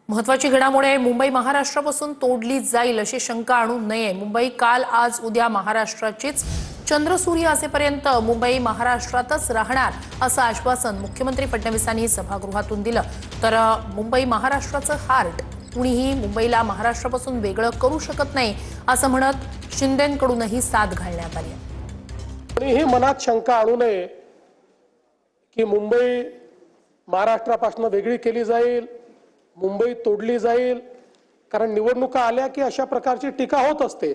महत्त्वाची घडामोड मुंबई महाराष्ट्रापासून तोडली जाईल अशी शंका आणू नये। मुंबई काल आज उद्या महाराष्ट्राचीच चंद्रसूर्य असेपर्यंत मुंबई महाराष्ट्रातच राहणार असं आश्वासन मुख्यमंत्री फडणवीसांनी सभागृहातून दिलं। तर मुंबई महाराष्ट्राचं हार्ट, कुणीही मुंबईला महाराष्ट्रापासून वेगळं करू शकत नाही असं म्हणत शिंदेंकडूनही साथ घालण्यात आली। कोणीही मनात शंका आणू नये की मुंबई महाराष्ट्रापासून वेगळी केली जाईल, मुंबई तोडली जाईल, कारण निवडणुका आल्या की अशा प्रकारची टीका होत असते।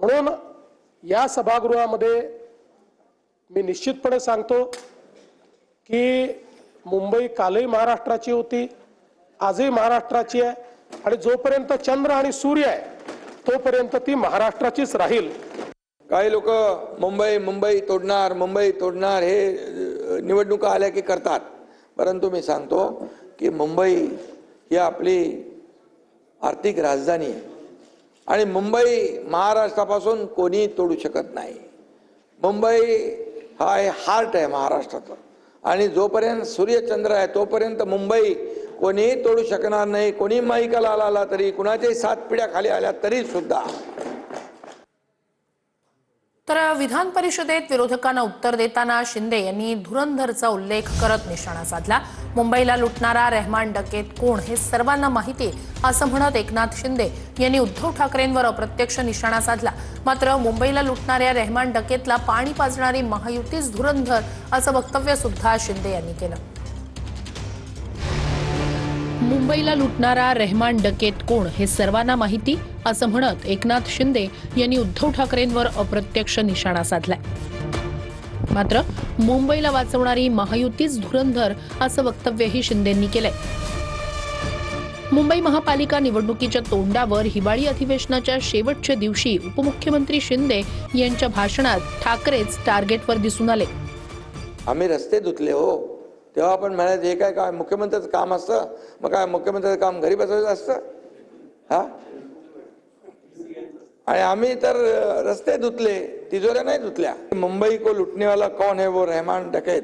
म्हणून या सभागृहामध्ये मी निश्चितपणे सांगतो की मुंबई कालही महाराष्ट्राची होती, आजही महाराष्ट्राची आहे आणि जोपर्यंत चंद्र आणि सूर्य आहे तोपर्यंत ती महाराष्ट्राचीच राहील। काही लोक मुंबई तोडणार हे निवडणुका आल्या की करतात, परंतु मी सांगतो की मुंबई ही आपली आर्थिक राजधानी आहे आणि मुंबई महाराष्ट्रापासून कोणी तोडू शकत नाही। मुंबई हा हार्ट आहे महाराष्ट्राचा आणि जोपर्यंत सूर्यचंद्र आहे तोपर्यंत मुंबई कोणीही तोडू शकणार नाही। कोणी माईकाला आला तरी, कुणाच्याही 7 पिढ्या खाली आल्या तरी सुद्धा। तर विधान परिषदेत विरोधकांना उत्तर देताना शिंदे यांनी धुरंधरचा उल्लेख करत निशाणा साधला। मुंबईला लुटणारा रहमान डकेत कोण हे सर्वांना माहिती असं म्हणत एकनाथ शिंदे यांनी उद्धव ठाकरेंवर अप्रत्यक्ष निशाणा साधला। मात्र मुंबईला लुटणाऱ्या रहमान डकेतला पाणी पाजणारी महायुतीच धुरंधर असं वक्तव्य सुद्धा शिंदे यांनी केलं। मुंबईला लुटणारा रहमान डकेत कोण हे सर्वांना माहिती असं म्हणत एकनाथ शिंदे यांनी उद्धव ठाकरेंवर अप्रत्यक्ष निशाणा साधलाय। मात्र मुंबईला वाचवणारी महायुतीच धुरंधर असं वक्तव्यही शिंदेंनी केलंय। मुंबई महापालिका निवडणुकीच्या तोंडावर हिवाळी अधिवेशनाच्या शेवटच्या दिवशी उपमुख्यमंत्री शिंदे यांच्या भाषणात ठाकरेच टार्गेटवर दिसून आले। आम्ही रस्ते धुतले हो, तेव्हा आपण म्हणायचं हे काय मुख्यमंत्र्याचं काम असतं? मग काय मुख्यमंत्र्याचं काम घरी बसवायचं असतं? हा, आणि आम्ही तर रस्ते धुतले, तिजोऱ्या नाही धुतल्या। मुंबई को लुटने वाला कौन है वो रहमान डकैत,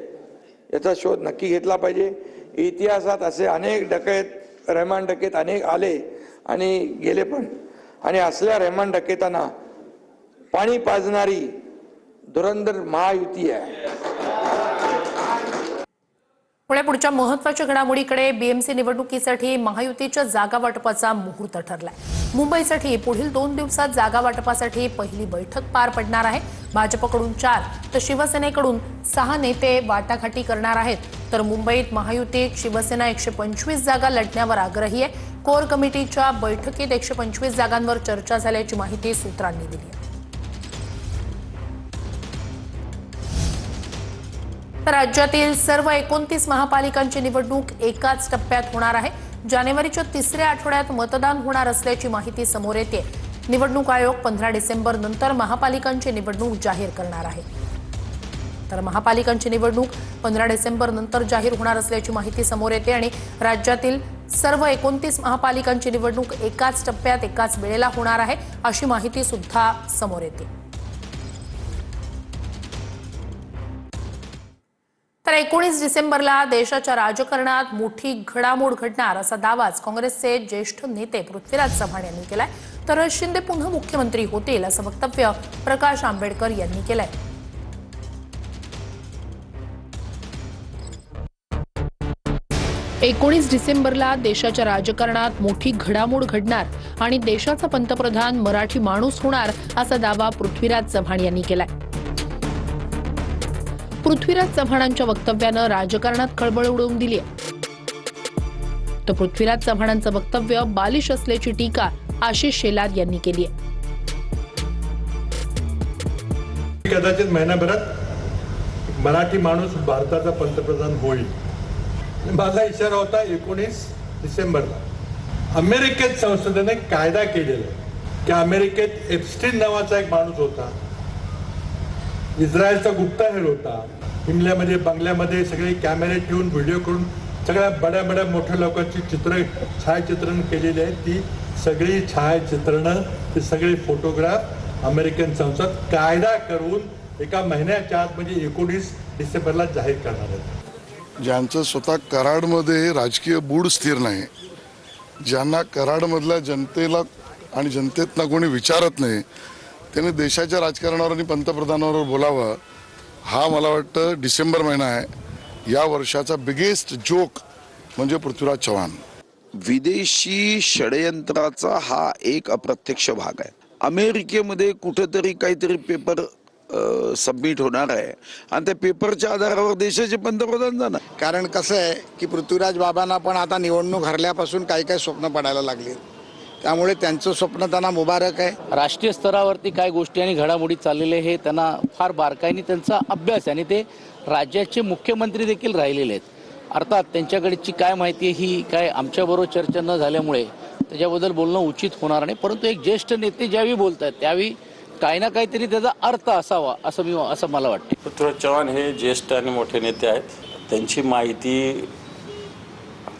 याचा शोध नक्की घेतला पाहिजे। इतिहासात असे अनेक डकैत, रहमान डकैत अनेक आले आणि गेले पण, आणि असल्या रहमान डकैतांना पाणी पाजणारी धुरंधर महायुती आहे। पुढच्या महत्त्वाच्या घडामोडीकडे बीएमसी निवडणुकीसाठी महायुतीच्या जागा वाटपाचा मुहूर्त ठरलाय। मुंबईसाठी पुढील 2 दिवसात जागा वाटपासाठी पहिली बैठक पार पडणार आहे। भाजपकडून 4 तर शिवसेनेकडून 6 नेते वाटाघाटी करणार आहेत। तर मुंबईत महायुतीत शिवसेना 125 जागा लढण्यावर आग्रही आहे। कोर कमिटीच्या बैठकीत 125 जागांवर चर्चा झाल्याची माहिती सूत्रांनी दिली आहे। तर राज्यातील सर्व 29 महापालिकांची निवडणूक एकाच टप्प्यात होणार आहे। जानेवारीच्या 3ऱ्या आठवड्यात मतदान होणार असल्याची माहिती समोर येते। निवडणूक आयोग 15 डिसेंबर नंतर महापालिकांची निवडणूक जाहीर करणार आहे। तर महापालिकांची निवडणूक 15 डिसेंबर नंतर जाहीर होणार असल्याची माहिती समोर येते आणि राज्यातील सर्व 29 महापालिकांची निवडणूक एकाच टप्प्यात एकाच वेळेला होणार आहे अशी माहिती सुद्धा समोर येते। तर 19 डिसेंबरला देशाच्या राजकारणात मोठी घडामोड घडणार असा दावाच काँग्रेसचे ज्येष्ठ नेते पृथ्वीराज चव्हाण यांनी केलाय। तर शिंदे पुन्हा मुख्यमंत्री होतील असं वक्तव्य प्रकाश आंबेडकर यांनी केलंय। "19 डिसेंबरला देशाच्या राजकारणात मोठी घडामोड घडणार आणि देशाचा पंतप्रधान मराठी माणूस होणार असा दावा पृथ्वीराज चव्हाण यांनी केलाय। पृथ्वीराज चव्हाणांच्या वक्तव्यानं राजकारणात खळबळ उडवून दिली आहे। तर पृथ्वीराज चव्हाणांचं वक्तव्य बालिश असल्याची टीका आशिष शेलार यांनी केली आहे। कदाचित महिनाभरात मराठी माणूस भारताचा पंतप्रधान होईल। माझा इशारा होता 19 डिसेंबरला। अमेरिकेत संसदेने कायदा केलेला आहे की अमेरिकेत एप्स्टीन नावाचा एक माणूस होता, इस्रायलचा गुप्तहेर होता। हिमल्यामध्ये बंगल्यामध्ये सगळे कॅमेरे ठेवून व्हिडिओ करून सगळ्या बड्या मोठ्या लोकांची छायाचित्रण केलेली आहेत। ती सगळी छायाचित्रणं, ते सगळे फोटोग्राफ अमेरिकन संसद कायदा करून एका महिन्याच्या आत म्हणजे 19 डिसेंबरला जाहीर करणार आहे। ज्यांचं स्वतः कराडमध्ये राजकीय बूड स्थिर नाही ज्यांना कराडमधल्या जनतेला आणि जनतेतना कोणी विचारत नाही त्यांनी देशाच्या राजकारणावर आणि पंतप्रधानावर बोलावं. हा मला वाटतं डिसेंबर महिना आहे, या वर्षाचा बिगेस्ट जोक म्हणजे पृथ्वीराज चव्हाण. विदेशी षडयंत्राचा हा एक अप्रत्यक्ष भाग आहे. अमेरिकेमध्ये कुठेतरी काहीतरी पेपर सबमिट होणार आहे आणि त्या पेपरच्या आधारावर देशाचे पंतप्रधान जाणार. कारण कसं आहे की पृथ्वीराज बाबांना पण आता निवडणूक हरल्यापासून काही काही स्वप्न पडायला लागली, त्यामुळे त्यांचं स्वप्न त्यांना मुबारक आहे. राष्ट्रीय स्तरावरती काय गोष्टी आणि घडामोडी चाललेले हे त्यांना फार बारकाईने त्यांचा अभ्यास आहे आणि ते राज्याचे मुख्यमंत्री देखील राहिलेले आहेत. अर्थात त्यांच्याकडची काय माहिती आहे ही काय आमच्याबरोबर चर्चा न झाल्यामुळे त्याच्याबद्दल बोलणं उचित होणार नाही. परंतु एक ज्येष्ठ नेते ज्यावेळी बोलत आहेत त्यावेळी काही ना काहीतरी त्याचा अर्थ असावा असं मला वाटते. पृथ्वीराज चव्हाण हे ज्येष्ठ आणि मोठे नेते आहेत. त्यांची माहिती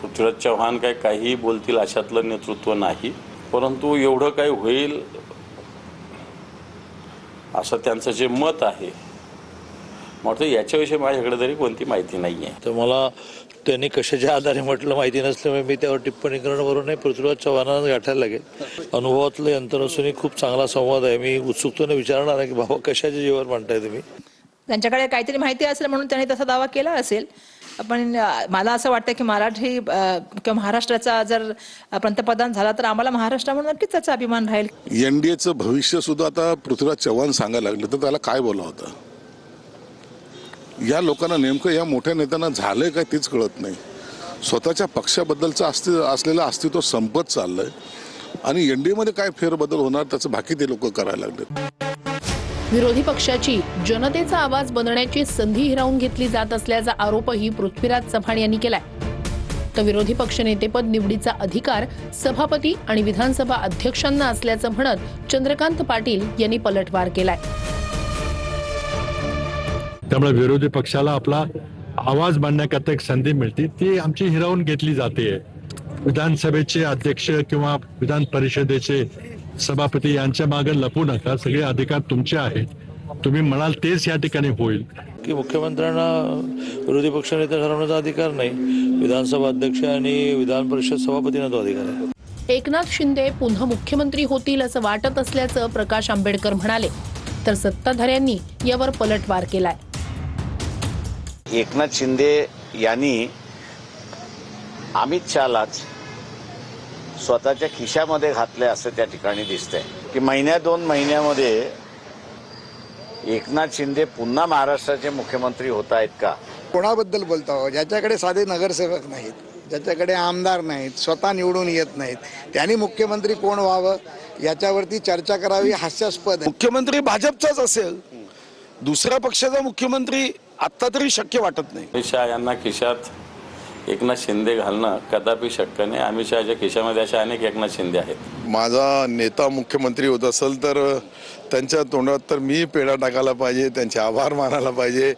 पृथ्वीराज चव्हाण काही बोलतील अशातलं नेतृत्व नाही, परंतु एवढं काही होईल असं त्यांचं जे मत आहे म्हटलं याच्याविषयी माझ्याकडे तरी कोणती माहिती नाही आहे. तर मला त्यांनी कशाच्या आधारे म्हटलं माहिती नसल्यामुळे मी त्यावर टिप्पणी करणं नाही. पृथ्वीराज चव्हाणांना गाठायला लागेल. अनुभवातलं यंत्र असूनही खूप चांगला संवाद आहे. मी उत्सुकतेने विचारणार आहे की बाबा कशाच्या जीवावर म्हणताय तुम्ही. त्यांच्याकडे काहीतरी माहिती असेल म्हणून त्यांनी तसा दावा केला असेल. पण मला असं वाटतं की मराठी किंवा महाराष्ट्राचा जर पंतप्रधान झाला तर आम्हाला महाराष्ट्रामध्ये नक्कीच त्याचा अभिमान राहील. एनडीएचं भविष्य सुद्धा आता पृथ्वीराज चव्हाण सांगायला लागले तर त्याला काय बोला होता. या लोकांना नेमकं या मोठ्या नेत्यांना झालंय काय तेच कळत नाही. स्वतःच्या पक्षाबद्दलचं असलेलं अस्तित्व संपत चाललंय आणि एनडीएमध्ये काय फेरबदल होणार त्याचं बाकी ते लोक करायला लागले. विरोधी पक्षाची जनतेचा आवाज बनण्याची संधी हिरावून घेतली जात असल्याचा आरोपही पृथ्वीराज चव्हाण यांनी केलाय. तर विरोधी पक्षनेतेपद निवडीचा अधिकार सभापती आणि विधानसभा अध्यक्षांना असल्याचं म्हणत चंद्रकांत पाटील यांनी पलटवार केलाय. त्यामुळे विरोधी पक्षाला आपला आवाज मांडण्याकरता एक संधी मिळते, ती आमची हिरावून घेतली जाते. विधानसभेचे अध्यक्ष किंवा विधान परिषदेचे सभापती यांच्या मागे लपू नका. सगळे अधिकार तुमचे आहेत. तुम्ही म्हणाल तेच या ठिकाणी होईल. की मुख्यमंत्र्यांना विरोधी पक्षनेते ठरवण्याचा अधिकार नाही. विधानसभा अध्यक्ष आणि विधान परिषद सभापतींना तो अधिकार आहे. एकनाथ शिंदे पुन्हा मुख्यमंत्री होतील असं वाटत असल्याचं प्रकाश आंबेडकर म्हणाले. तर सत्ताधाऱ्यांनी यावर पलटवार केलाय. एकनाथ शिंदे यांनी अमित शहालाच स्वतःच्या खिशामध्ये घातले असं त्या ठिकाणी दिसतंय की महिन्या 2 महिन्यामध्ये एकनाथ शिंदे पुन्हा महाराष्ट्राचे मुख्यमंत्री होत आहेत का. कोणाबद्दल बोलतो ज्याच्याकडे साधे नगरसेवक नाहीत, ज्याच्याकडे आमदार नाहीत, स्वतः निवडून येत नाहीत, त्यांनी मुख्यमंत्री कोण व्हावं याच्यावरती चर्चा करावी हास्यास्पद. मुख्यमंत्री भाजपचाच असेल, दुसऱ्या पक्षाचा मुख्यमंत्री आता तरी शक्य वाटत नाही. अमित शहा यांना खिशात एकनाथ शिंदे घालणं कदापि शक्य नाही. अमित शहाच्या खिशामध्ये अशा अनेक एकनाथ शिंदे आहेत. माझा नेता मुख्यमंत्री होत असेल तर त्यांच्या तोंडात तर मी पेढा टाकायला पाहिजे, त्यांचे आभार मानायला पाहिजे.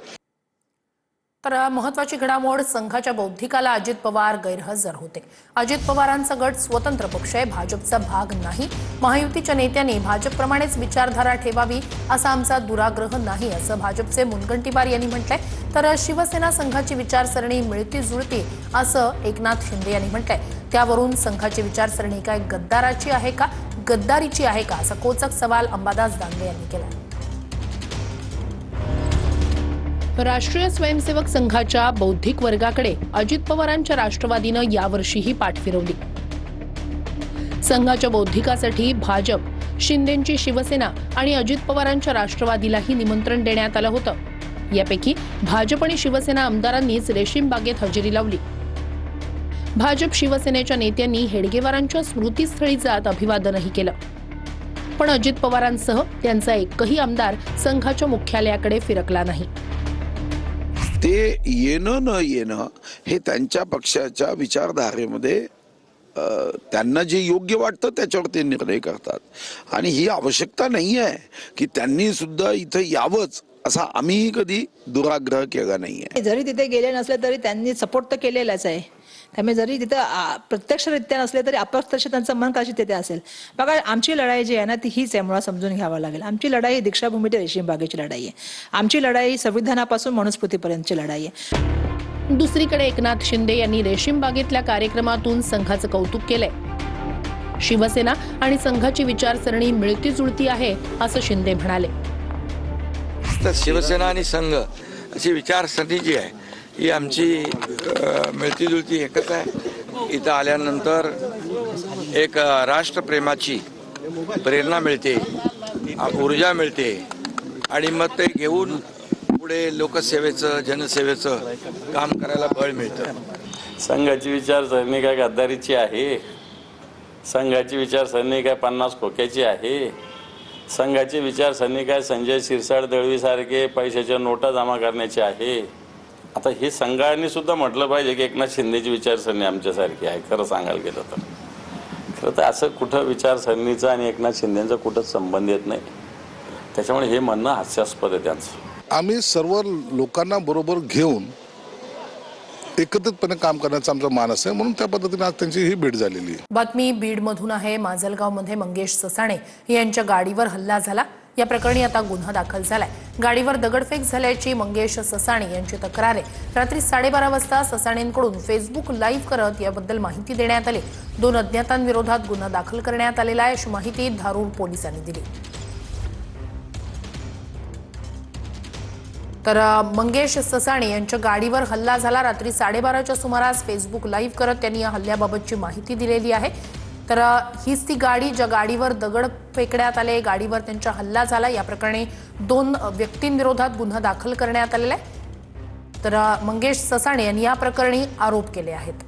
तर महत्वाची घडामोड, संघाच्या बौद्धिकाला अजित पवार गैरहजर होते. अजित पवारांचा गट स्वतंत्र पक्ष आहे, भाजपचा भाग नाही. महायुतीच्या नेत्यांनी भाजपप्रमाणेच विचारधारा ठेवावी असा आमचा दुराग्रह नाही असं भाजपचे मुनगंटीवार यांनी म्हटलंय. तर शिवसेना संघाची विचारसरणी मिळती जुळती असं एकनाथ शिंदे यांनी म्हटलंय. त्यावरून संघाची विचारसरणी काय गद्दाराची आहे का, गद्दारीची आहे का असा कोचक सवाल अंबादास दानवे यांनी केला. राष्ट्रीय स्वयंसेवक संघाच्या बौद्धिक वर्गाकडे अजित पवारांच्या राष्ट्रवादीनं यावर्षीही पाठ फिरवली. संघाच्या बौद्धिकासाठी भाजप, शिंदेंची शिवसेना आणि अजित पवारांच्या राष्ट्रवादीलाही निमंत्रण देण्यात आलं होतं. यापैकी भाजप आणि शिवसेना आमदारांनीच रेशीम बागेत हजेरी लावली. भाजप शिवसेनेच्या नेत्यांनी हेडगेवारांच्या स्मृतीस्थळी जात अभिवादनही केलं. पण अजित पवारांसह त्यांचा एकही आमदार संघाच्या मुख्यालयाकडे फिरकला नाही. ते येणं न येणं हे त्यांच्या पक्षाच्या विचारधारेमध्ये त्यांना जे योग्य वाटतं त्याच्यावर ते निर्णय करतात आणि ही आवश्यकता नाही आहे की त्यांनी सुद्धा इथं यावंच असा आम्ही कधी दुराग्रह केला नाहीये. जरी तिथे गेले नसले तरी त्यांनी सपोर्ट तर केलेलाच आहे. त्यामुळे जरी तिथं प्रत्यक्षरित्या नसले तरी अप्रत्यक्ष त्यांचं मन कशी तिथे असेल. बघा, आमची लढाई जी आहे ना ती हीच आहे, मुळात समजून घ्यावं लागेल. आमची लढाई दीक्षाभूमी ते रेशीम बागेची लढाई आहे. आमची लढाई संविधानापासून मनुस्मृतीपर्यंतची लढाई आहे. दुसरीकडे एकनाथ शिंदे यांनी रेशीम बागेतल्या कार्यक्रमातून संघाचं कौतुक केलंय. शिवसेना आणि संघाची विचारसरणी मिळती जुळती आहे असं शिंदे म्हणाले. तर शिवसेना आणि संघ अशी विचारसरणी जी आहे ही आमची मिळती जुळती एकच आहे. इथं आल्यानंतर एक राष्ट्रप्रेमाची प्रेरणा मिळते, ऊर्जा मिळते आणि मग ते घेऊन पुढे लोकसेवेचं जनसेवेचं काम करायला बळ मिळतं. संघाची विचारसरणी काय गद्दारीची आहे? संघाची विचारसरणी काय 50 खोक्याची आहे? संघाची विचारसरणी काय संजय शिरसाट दळवीसारखे पैशाच्या नोटा जमा करण्याची आहे? आता हे संघाने सुद्धा म्हटलं पाहिजे की एकनाथ शिंदेची विचारसरणी आमच्यासारखी आहे. खरं सांगायला गेलं तर खरं तर असं कुठं विचारसरणीचं आणि एकनाथ शिंदेचं कुठंच संबंध येत नाही. त्याच्यामुळे हे म्हणणं हास्यास्पद आहे त्यांचं. आम्ही सर्व लोकांना बरोबर घेऊन एकत्रितपणे काम करण्याचा आमचा मानस आहे, म्हणून त्या पद्धतीने आज त्यांची ही भेट झालेली आहे. बातमी बीडमधून आहे. माजलगावमध्ये मंगेश ससाणे यांच्या गाडीवर हल्ला झाला. या प्रकरणी आता गुन्हा दाखल झालाय. गाडीवर दगडफेक झाल्याची मंगेश ससाणे यांची तक्रार आहे. रात्री 12:30 वाजता ससाणेंकडून फेसबुक लाईव्ह करत याबद्दल माहिती देण्यात आली. 2 अज्ञातांविरोधात गुन्हा दाखल करण्यात आलेला आहे अशी माहिती धारूर पोलिसांनी दिली. तर मंगेश ससाणे यांच्या गाडीवर हल्ला झाला. रात्री 12:30च्या सुमारास फेसबुक लाईव्ह करत त्यांनी या हल्ल्याबाबतची माहिती दिलेली आहे. तर हीच ती गाडी ज्या गाडीवर दगड फेकण्यात आले, गाडीवर त्यांचा हल्ला झाला. या प्रकरणी 2 व्यक्तींविरोधात गुन्हा दाखल करण्यात आलेला आहे. तर मंगेश ससाणे यांनी या प्रकरणी आरोप केले आहेत.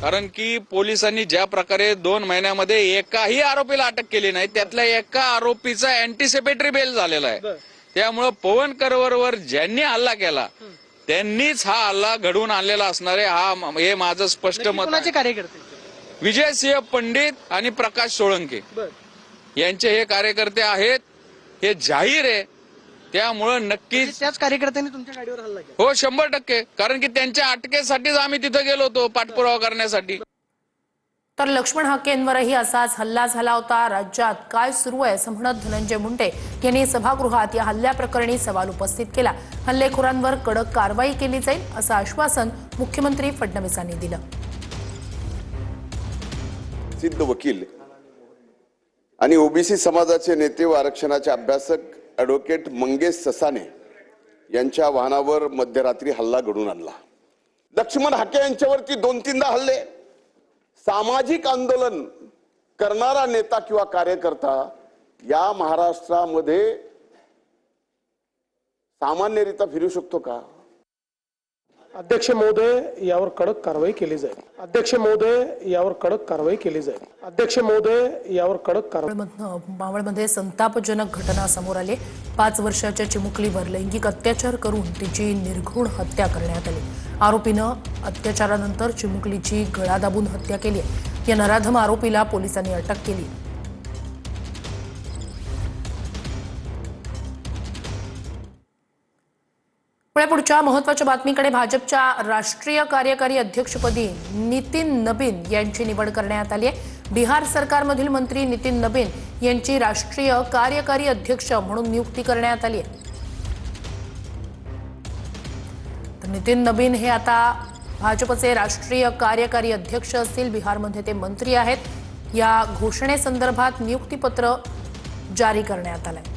कारण की पोलिसांनी ज्या प्रकारे 2 महिन्यामध्ये एकाही आरोपीला अटक केली नाही, त्यातल्या एका आरोपीचा अँटिसिपेटरी बेल झालेला आहे. त्यामुळे पवन करवरवर ज्यांनी हल्ला केला त्यांनीच हा हल्ला घडवून आणलेला असणार आहे. हे माझं स्पष्ट मत आहे. कार्यकर्ते विजयसिंह पंडित आणि प्रकाश सोळंके यांचे हे कार्यकर्ते आहेत, हे जाहीर आहे. त्यामुळे नक्कीच त्याच कार्यकर्त्यांनी तुमच्या गाडीवर हल्ला केला. हो 100%. कारण की त्यांच्या अटकेसाठीच आम्ही तिथे गेलो होतो पाठपुरावा करण्यासाठी. तर लक्ष्मण हाकेंवरही असाच हल्ला झाला होता. राज्यात काय सुरू आहे असं म्हणत धनंजय मुंडे यांनी सभागृहात या हल्ल्याप्रकरणी सवाल उपस्थित केला. हल्लेखोरांवर कडक कारवाई केली जाईल असं आश्वासन मुख्यमंत्री फडणवीसांनी दिलं. सिद्ध वकील आणि ओबीसी समाजाचे नेते व आरक्षणाचे अभ्यासक ॲडव्होकेट मंगेश ससाणे यांच्या वाहनावर मध्यरात्री हल्ला घडवून आणला. लक्ष्मण हाके यांच्यावरती 2-3दा हल्ले. सामाजिक आंदोलन करणारा नेता किंवा कार्यकर्ता या महाराष्ट्रामध्ये सामान्यरित्या फिरू शकतो का? अध्यक्ष महोदय, यावर कडक कारवाई केली जाईल. अध्यक्ष महोदय, यावर कडक कारवाई केली जाईल. अध्यक्ष महोदय, यावर कडक कारवाई. मावळमध्ये संतापजनक घटना समोर आली. 5 वर्षाच्या चिमुकलीवर लैंगिक अत्याचार करून तिची निर्घृण हत्या करण्यात आली. आरोपीनं अत्याचारानंतर चिमुकलीची गळा दाबून हत्या केली. या नराधम आरोपीला पोलिसांनी अटक केली. पुढच्या महत्त्वाच्या बातमीकडे. भाजपच्या राष्ट्रीय कार्यकारी अध्यक्षपदी नितीन नबीन यांची निवड करण्यात आली आहे. बिहार सरकारमधील मंत्री नितीन नबीन यांची राष्ट्रीय कार्यकारी अध्यक्ष म्हणून नियुक्ती करण्यात आली आहे. तर नितीन नबीन हे आता भाजपचे राष्ट्रीय कार्यकारी अध्यक्ष असतील. बिहारमध्ये ते मंत्री आहेत. या घोषणेसंदर्भात नियुक्तीपत्र जारी करण्यात आलंय.